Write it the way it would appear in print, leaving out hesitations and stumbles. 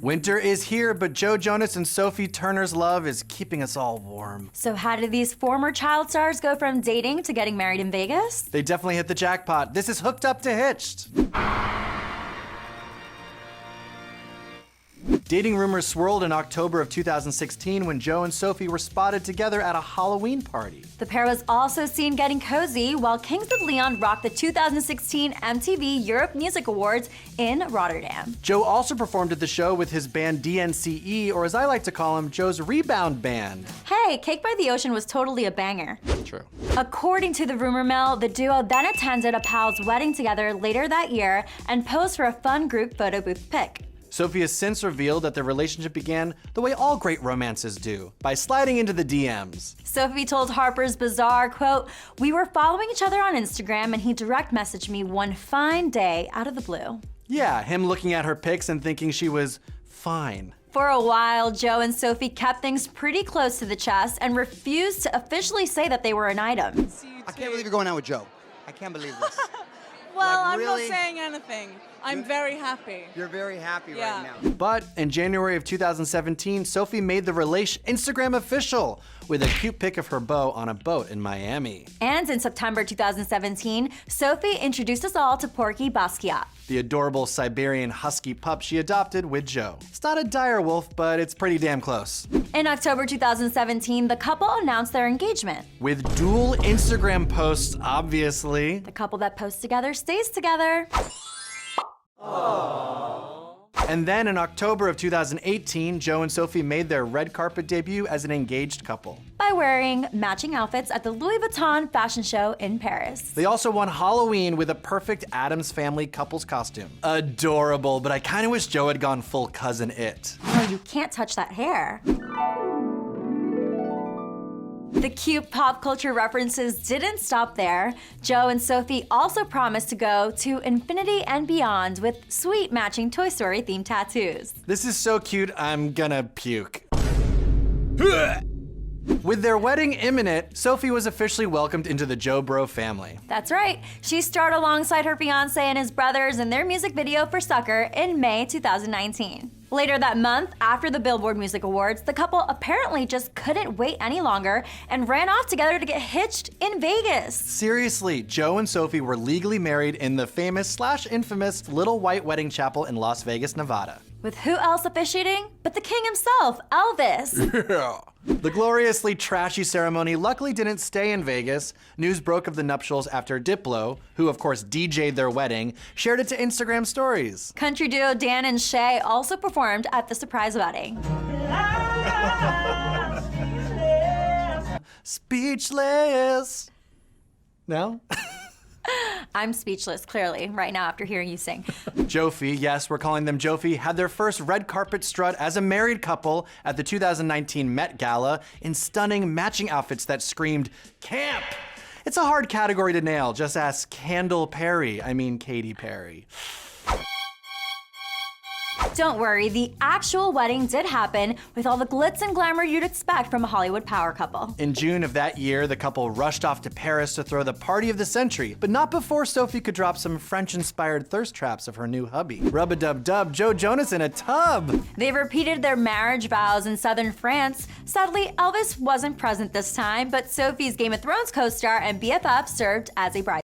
Winter is here, but Joe Jonas and Sophie Turner's love is keeping us all warm. So how did these former child stars go from dating to getting married in Vegas? They definitely hit the jackpot. This is Hooked Up to Hitched. Dating rumors swirled in October of 2016 when Joe and Sophie were spotted together at a Halloween party. The pair was also seen getting cozy while Kings of Leon rocked the 2016 MTV Europe Music Awards in Rotterdam. Joe also performed at the show with his band DNCE, or as I like to call him, Joe's Rebound Band. Hey, Cake by the Ocean was totally a banger. True. According to the rumor mill, the duo then attended a pal's wedding together later that year and posed for a fun group photo booth pic. Sophie has since revealed that their relationship began the way all great romances do, by sliding into the DMs. Sophie told Harper's Bazaar, quote, "We were following each other on Instagram and he direct messaged me one fine day out of the blue." Yeah, him looking at her pics and thinking she was fine. For a while, Joe and Sophie kept things pretty close to the chest and refused to officially say that they were an item. I can't believe you're going out with Joe. I can't believe this. Well, Like, I'm really? not saying anything. I'm very happy. You're very happy Yeah. right now. But in January of 2017, Sophie made the relation Instagram official with a cute pic of her beau on a boat in Miami. And in September 2017, Sophie introduced us all to Porky Basquiat. The adorable Siberian husky pup she adopted with Joe. It's not a dire wolf, but it's pretty damn close. In October 2017, the couple announced their engagement. With dual Instagram posts, obviously. The couple that posts together stays together. And then in October of 2018, Joe and Sophie made their red carpet debut as an engaged couple. By wearing matching outfits at the Louis Vuitton fashion show in Paris. They also won Halloween with a perfect Addams Family couple's costume. Adorable, but I kind of wish Joe had gone full Cousin It. Oh, you can't touch that hair. The cute pop culture references didn't stop there. Joe and Sophie also promised to go to infinity and beyond with sweet matching Toy Story themed tattoos. This is so cute, I'm gonna puke. With their wedding imminent, Sophie was officially welcomed into the Joe Bro family. That's right. She starred alongside her fiancé and his brothers in their music video for Sucker in May 2019. Later that month, after the Billboard Music Awards, the couple apparently just couldn't wait any longer and ran off together to get hitched in Vegas. Seriously, Joe and Sophie were legally married in the famous/infamous Little White Wedding Chapel in Las Vegas, Nevada. With who else officiating but the king himself, Elvis? The gloriously trashy ceremony luckily didn't stay in Vegas. News broke of the nuptials after Diplo, who of course DJ'd their wedding, shared it to Instagram stories. Country duo Dan and Shay also performed at the surprise wedding. Speechless. No? I'm speechless, clearly, right now after hearing you sing. Jophie, yes, we're calling them Jophie, had their first red carpet strut as a married couple at the 2019 Met Gala in stunning matching outfits that screamed, camp! It's a hard category to nail, just ask Katy Perry. Don't worry, the actual wedding did happen with all the glitz and glamour you'd expect from a Hollywood power couple. In June of that year, the couple rushed off to Paris to throw the party of the century, but not before Sophie could drop some French-inspired thirst traps of her new hubby. Rub-a-dub-dub, Joe Jonas in a tub! They repeated their marriage vows in southern France. Sadly, Elvis wasn't present this time, but Sophie's Game of Thrones co-star and BFF served as a bridesmaid.